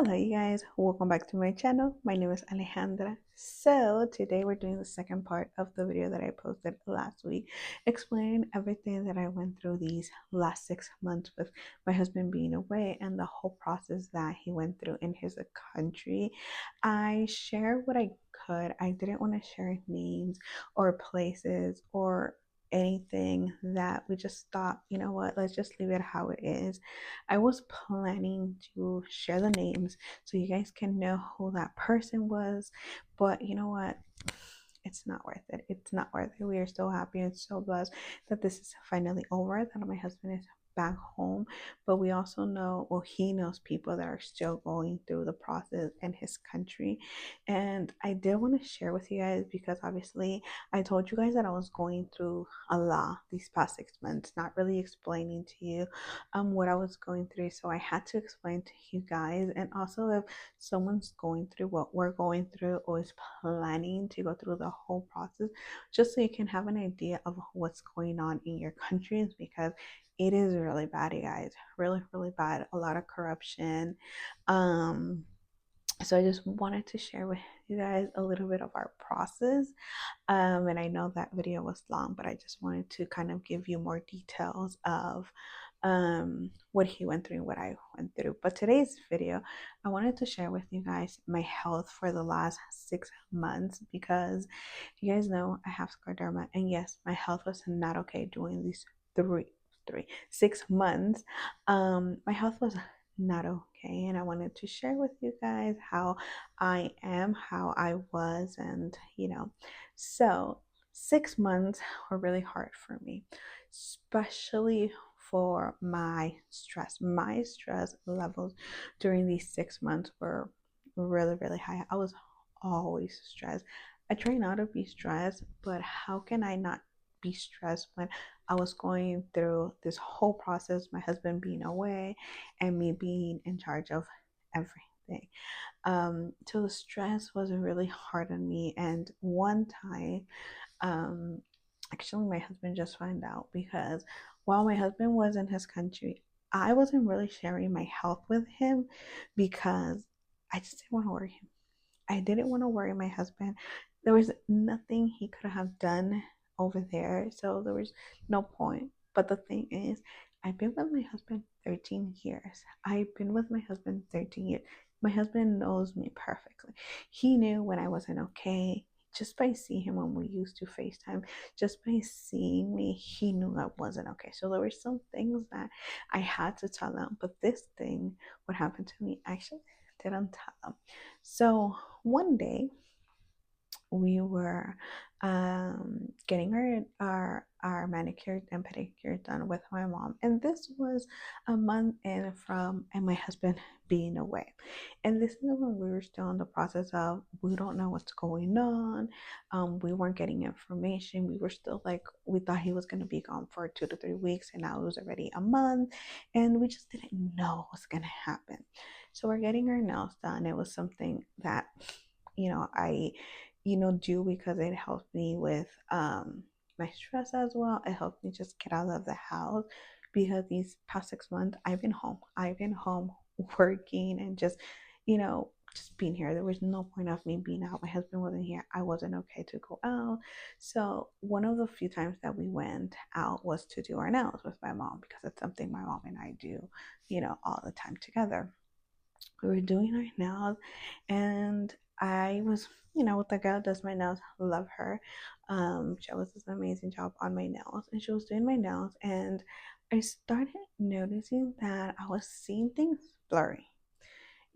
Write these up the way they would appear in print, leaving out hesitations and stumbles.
Hello you guys, welcome back to my channel. My name is Alejandra. So today we're doing the second part of the video that I posted last week, explaining everything that I went through these last 6 months with my husband being away and the whole process that he went through in his country. I shared what I could. I didn't want to share names or places or anything that we just thought, you know what, let's just leave it how it is. I was planning to share the names so you guys can know who that person was, but you know what? It's not worth it. It's not worth it. We are so happy and so blessed that this is finally over, that my husband is back home. But we also know, well, he knows people that are still going through the process in his country. And I did want to share with you guys because obviously I told you guys that I was going through a lot these past 6 months, not really explaining to you what I was going through. So I had to explain to you guys. And also, if someone's going through what we're going through or is planning to go through the whole process, just so you can have an idea of what's going on in your countries, because it is really bad, you guys. Really, really bad. A lot of corruption. Um, so I just wanted to share with you guys a little bit of our process. And I know that video was long, but I just wanted to kind of give you more details of what he went through and what I went through. But today's video, I wanted to share with you guys my health for the last 6 months, because you guys know I have scleroderma, and yes, my health was not okay during these 6 months. My health was not okay, and I wanted to share with you guys how I am, how I was, and so 6 months were really hard for me, especially for my stress. My stress levels during these 6 months were really, really high. I was always stressed. I try not to be stressed, but how can I not be stressed when I was going through this whole process, my husband being away and me being in charge of everything? So the stress was really hard on me. And one time, um, actually, my husband just found out, because while my husband was in his country, I wasn't really sharing my health with him because I just didn't want to worry him. I didn't want to worry my husband. There was nothing he could have done over there, so there was no point. But the thing is, I've been with my husband 13 years. I've been with my husband 13 years. My husband knows me perfectly. He knew when I wasn't okay. Just by seeing him when we used to FaceTime, just by seeing me, he knew I wasn't okay. So there were some things that I had to tell him. But this thing, what happened to me, actually didn't tell him. So one day we were getting our manicure and pedicure done with my mom, and this was a month in from and my husband being away. And this is when we were still in the process of, we don't know what's going on. We weren't getting information. We were still like, we thought he was going to be gone for 2 to 3 weeks, and now it was already a month, and we just didn't know what's going to happen. So we're getting our nails done. It was something that I do because it helped me with my stress as well. It helped me just get out of the house, because these past 6 months I've been home. I've been home working and just being here. There was no point of me being out. My husband wasn't here. I wasn't okay to go out. So one of the few times that we went out was to do our nails with my mom, because it's something my mom and I do, all the time together. We were doing our nails, and I was, with the girl that does my nails, love her. She always does an amazing job on my nails, and she was doing my nails, and I started noticing that I was seeing things blurry,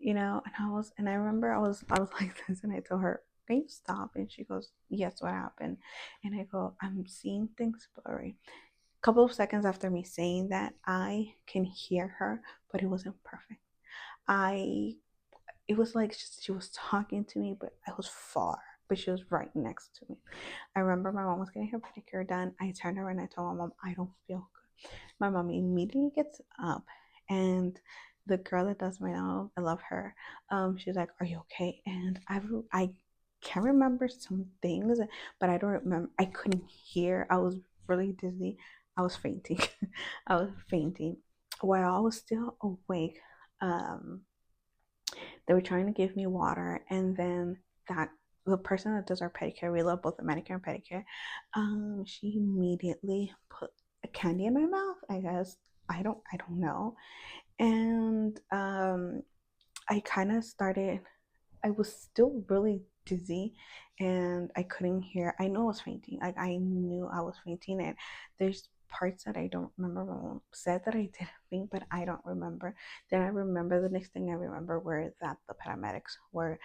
and I remember I was like this, and I told her, "Can you stop?" And she goes, "Yes, what happened?" And I go, "I'm seeing things blurry." A couple of seconds after me saying that, I can hear her, but it wasn't perfect. I It was like she was talking to me, but I was far, but she was right next to me. I remember my mom was getting her pedicure done. I turned around and I told my mom, I don't feel good. My mom immediately gets up, and the girl that does my nails, I love her. She's like, "Are you okay?" And I can't remember some things, but I don't remember. I couldn't hear. I was really dizzy. I was fainting. I was fainting while I was still awake. They were trying to give me water, and then that the person that does our pedicure, we love both the manicure and pedicure, she immediately put a candy in my mouth, I guess. I don't know. And I kind of started, I was still really dizzy, and I couldn't hear. I know I was fainting. Like, I knew I was fainting, and there's parts that I don't remember. My mom said that I didn't faint, but I don't remember. Then I remember the next thing I remember were that the paramedics were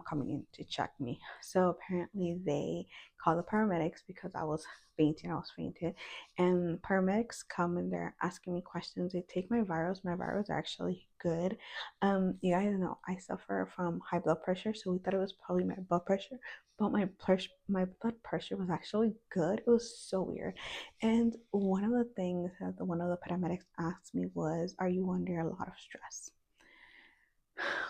coming in to check me. So apparently they called the paramedics because I was fainting. I was fainted, and paramedics come and they're asking me questions. They take my virus. My virus are actually good. You guys know I suffer from high blood pressure, so we thought it was probably my blood pressure, but my blood pressure was actually good. It was so weird. And one of the things that one of the paramedics asked me was, "Are you under a lot of stress?"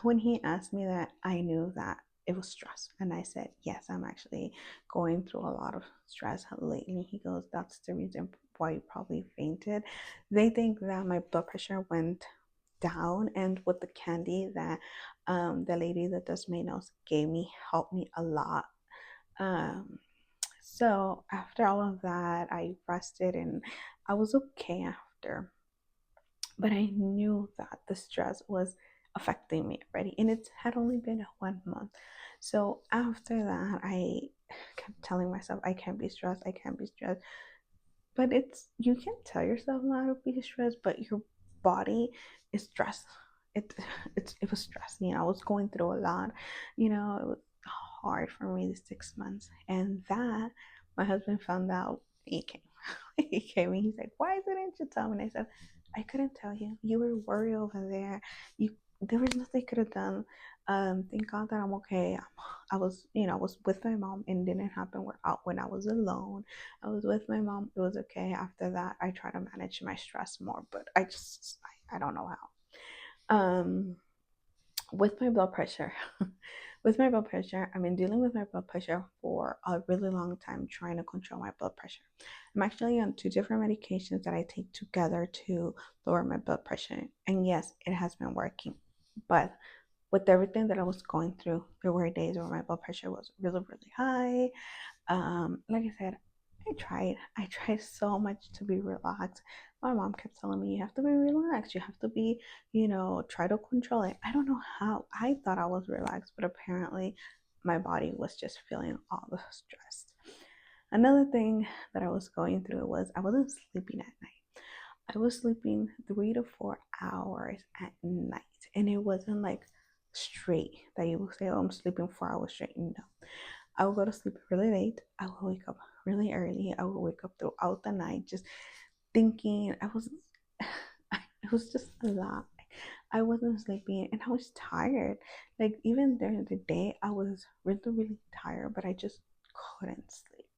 When he asked me that, I knew that it was stress, and I said, "Yes, I'm actually going through a lot of stress lately." He goes, "That's the reason why you probably fainted." They think that my blood pressure went down, and with the candy that the lady that does my nails gave me helped me a lot. um, so after all of that, I rested and I was okay after, but I knew that the stress was affecting me already, and it had only been 1 month. So after that, I kept telling myself, I can't be stressed, I can't be stressed. But it's, you can tell yourself not to be stressed, but your body is stressed. It it was stressing. I was going through a lot. It was hard for me these 6 months, and that my husband found out. He came. He came and he's like, "Why didn't you tell me?" And I said, "I couldn't tell you. You were worried over there. You There was nothing I could have done. Thank God that I'm okay. I was with my mom, and it didn't happen when I was alone. I was with my mom. It was okay. After that, I try to manage my stress more, but I don't know how." With my blood pressure, with my blood pressure, I've been dealing with my blood pressure for a really long time, trying to control my blood pressure. I'm actually on two different medications that I take together to lower my blood pressure. And yes, it has been working. But with everything that I was going through, there were days where my blood pressure was really, really high. Like I said, I tried so much to be relaxed. My mom kept telling me, "You have to be relaxed, you have to be, try to control it." I don't know how. I thought I was relaxed, but apparently my body was just feeling all the stress. Another thing that I was going through was I wasn't sleeping at night. I was sleeping 3 to 4 hours at night, and it wasn't like straight that you will say, "Oh, I'm sleeping 4 hours straight." No, I would go to sleep really late. I would wake up really early. I would wake up throughout the night just thinking. It was just a lot. I wasn't sleeping and I was tired. Like, even during the day, I was really, really tired, but I just couldn't sleep.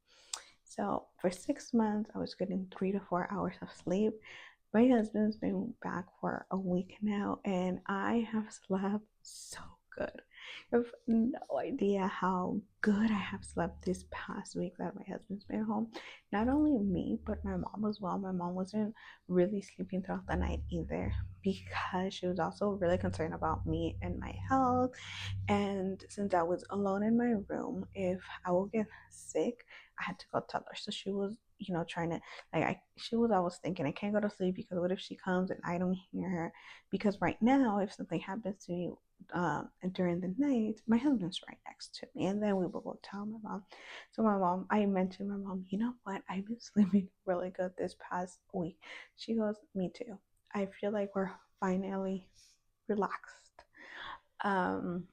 So for 6 months, I was getting 3 to 4 hours of sleep. My husband's been back for a week now, and I have slept so good. You have no idea how good I have slept this past week that my husband's been home. Not only me, but my mom as well. My mom wasn't really sleeping throughout the night either because she was also really concerned about me and my health. And since I was alone in my room, if I would get sick, I had to go tell her. So she was, trying to, like, she was always thinking, I can't go to sleep because what if she comes and I don't hear her? Because right now, if something happens to me during the night, my husband's right next to me. And then we will go tell my mom. So I mentioned my mom, "You know what? I've been sleeping really good this past week." She goes, "Me too. I feel like we're finally relaxed." Um,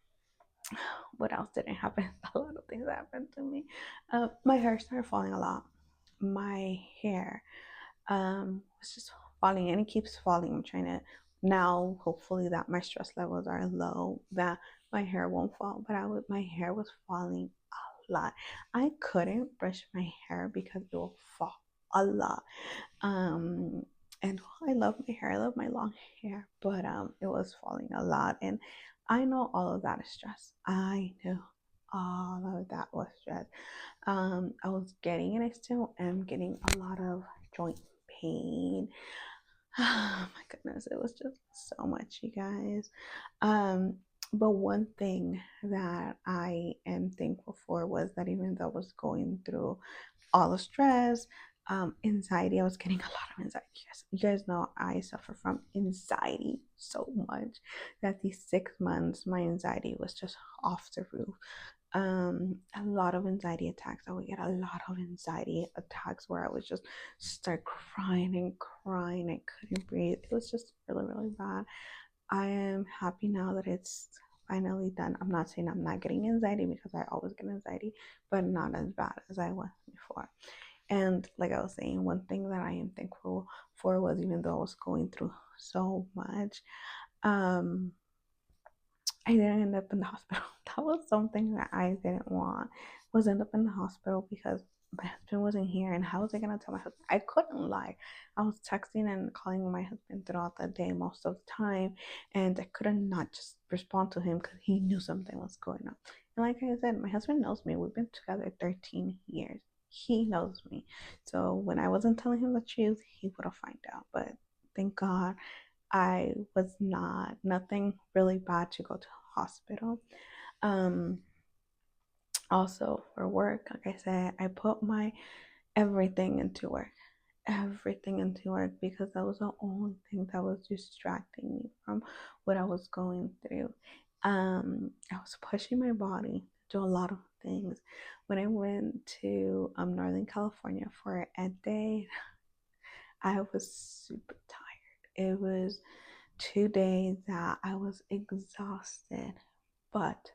what else didn't happen? A lot of things happened to me. My hair started falling a lot. My hair was just falling, and it keeps falling. I'm trying to now, hopefully, that my stress levels are low, that my hair won't fall. But my hair was falling a lot. I couldn't brush my hair because it will fall a lot. Um, and I love my hair. I love my long hair, but it was falling a lot, and I know all of that is stress. I know all of that was stress. I was getting, and I still am getting a lot of joint pain. Oh my goodness, it was just so much, you guys. Um, But one thing that I am thankful for was that even though I was going through all the stress, anxiety, I was getting a lot of anxiety. Yes, you guys know I suffer from anxiety so much that these 6 months, my anxiety was just off the roof. A lot of anxiety attacks. I would get a lot of anxiety attacks where I would just start crying and crying. I couldn't breathe. It was just really, really bad. I am happy now that it's finally done. I'm not saying I'm not getting anxiety because I always get anxiety, but not as bad as I was before. And like I was saying, one thing that I am thankful for was even though I was going through so much, um, I didn't end up in the hospital. That was something that I didn't want. Was end up in the hospital because my husband wasn't here, and how was I gonna tell my husband? I couldn't lie. I was texting and calling my husband throughout the day most of the time, and I couldn't not just respond to him because he knew something was going on. And like I said, my husband knows me. We've been together 13 years. He knows me. So when I wasn't telling him the truth, he would have found out. But thank God I was not nothing really bad to go to the hospital. Um, Also for work, like I said, I put my everything into work, everything into work because that was the only thing that was distracting me from what I was going through. I was pushing my body to do a lot of things. When I went to Northern California for a day, I was super tired. It was 2 days that I was exhausted, but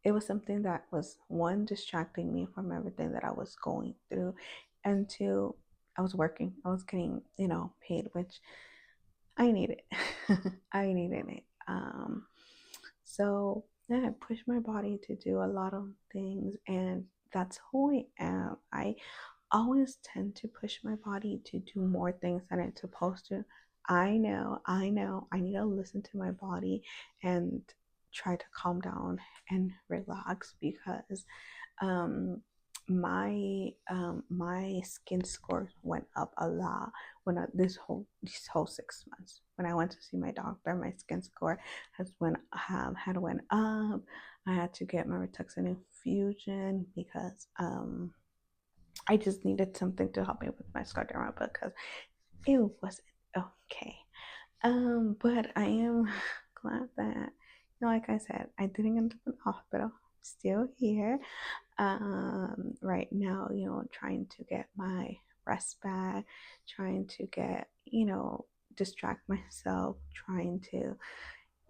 it was something that was one distracting me from everything that I was going through, and two, I was working. I was getting, paid, which I needed. I needed it. So yeah, I pushed my body to do a lot of things, and that's who I am. I always tend to push my body to do more things than it's supposed to. I know. I need to listen to my body and try to calm down and relax because um my skin score went up a lot when this whole 6 months. When I went to see my doctor, my skin score had went up. I had to get my Rituxan infusion because I just needed something to help me with my scleroderma because it wasn't okay. But I am glad that, like I said, I didn't end up in the hospital. Still here. Right now, trying to get my rest back, trying to get, distract myself, trying to,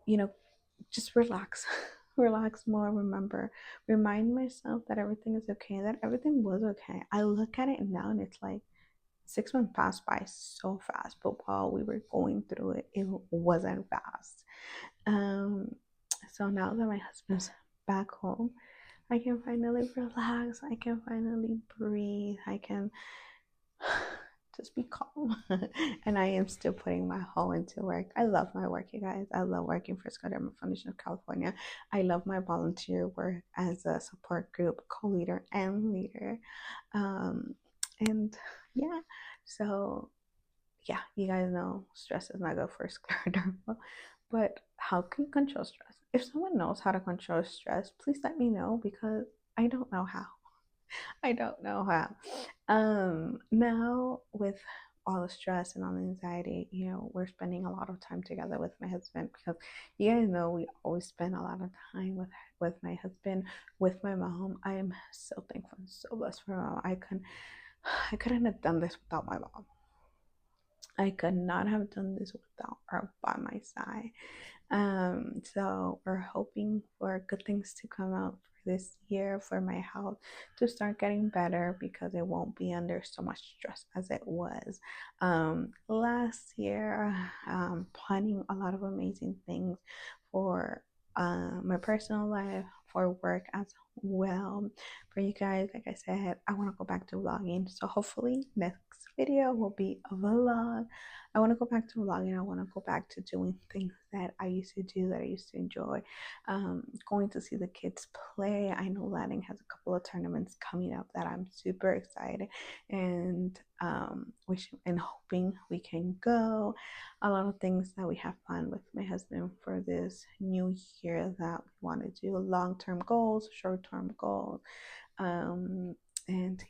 you know, just relax. Relax more. Remind myself that everything is okay, that everything was okay. I look at it now and it's like 6 months passed by so fast, but while we were going through it, it wasn't fast. Um, so now that my husband's back home, I can finally relax. I can finally breathe. I can just be calm. And I am still putting my whole into work. I love my work, you guys. I love working for Scleroderma Foundation of California. I love my volunteer work as a support group co-leader and leader. Um, and yeah, so yeah, you guys know stress is not good for scleroderma. But how can you control stress? If someone knows how to control stress, please let me know because I don't know how. I don't know how. Now with all the stress and all the anxiety, we're spending a lot of time together with my husband because you guys know we always spend a lot of time with my husband, with my mom. I am so thankful and so blessed for my mom. I couldn't have done this without my mom. I could not have done this without her by my side. So we're hoping for good things to come out for this year, for my health to start getting better because it won't be under so much stress as it was last year. Planning a lot of amazing things for my personal life, for work as well. For you guys, like I said, I want to go back to vlogging. So hopefully next video will be a vlog. I want to go back to vlogging. I want to go back to doing things that I used to do, that I used to enjoy. Going to see the kids play. I know Latin has a couple of tournaments coming up that I'm super excited and wishing and hoping we can go. A lot of things that we have planned with my husband for this new year that we want to do, long-term goals, short-term goals, um, and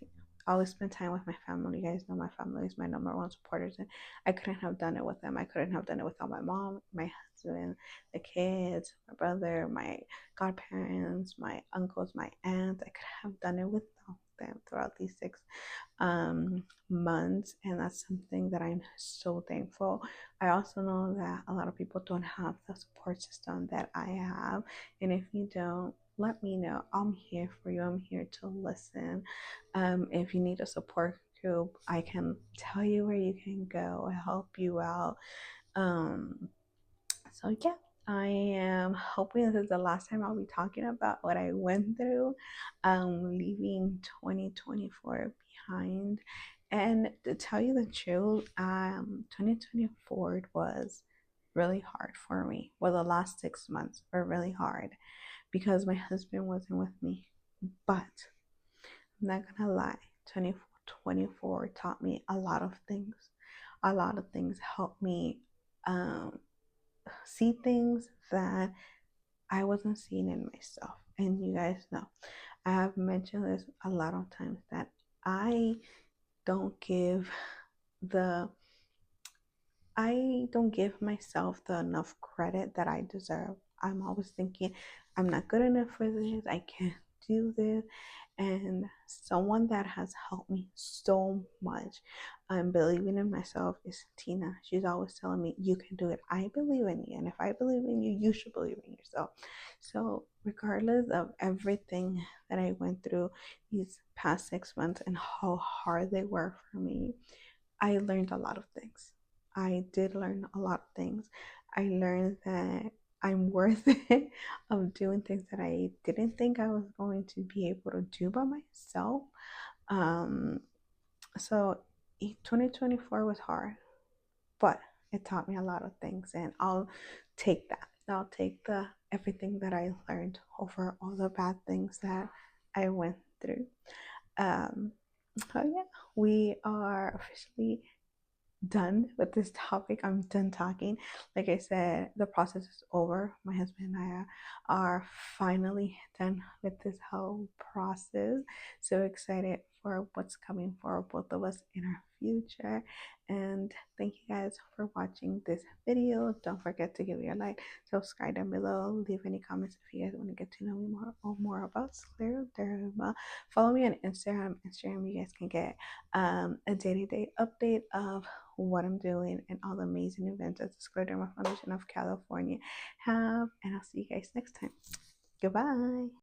always spend time with my family. You guys know my family is my number one supporters, and I couldn't have done it with them. I couldn't have done it without my mom, my husband, the kids, my brother, my godparents, my uncles, my aunts. I could have done it without them throughout these 6 months, and that's something that I'm so thankful. I also know that a lot of people don't have the support system that I have, and if you don't, let me know. I'm here for you. I'm here to listen. If you need a support group, I can tell you where you can go, help you out. Um, so yeah, I am hoping this is the last time I'll be talking about what I went through, leaving 2024 behind. And to tell you the truth, 2024 was really hard for me. Well, the last 6 months were really hard because my husband wasn't with me. But I'm not gonna lie, 2024 taught me a lot of things. A lot of things helped me um, see things that I wasn't seeing in myself. And you guys know, I have mentioned this a lot of times that I don't give the I don't give myself the enough credit that I deserve. I'm always thinking I'm not good enough for this. I can't do this. And someone that has helped me so much, believing in myself, is Tina. She's always telling me, you can do it. I believe in you. And if I believe in you, you should believe in yourself. So, regardless of everything that I went through these past 6 months and how hard they were for me, I learned a lot of things. I did learn a lot of things. I learned that I'm worth it of doing things that I didn't think I was going to be able to do by myself. Um, so 2024 was hard, but it taught me a lot of things, and I'll take that. I'll take the everything that I learned over all the bad things that I went through. Um, oh yeah, we are officially done with this topic. I'm done talking. Like I said, the process is over. My husband and I are finally done with this whole process. So excited for what's coming for both of us in our future. And thank you guys for watching this video. Don't forget to give it a like, subscribe down below, leave any comments if you guys want to get to know me more or more about Scleroderma. Follow me on Instagram. You guys can get a day-to-day update of what I'm doing and all the amazing events that the Scleroderma Foundation of California have. And I'll see you guys next time. Goodbye.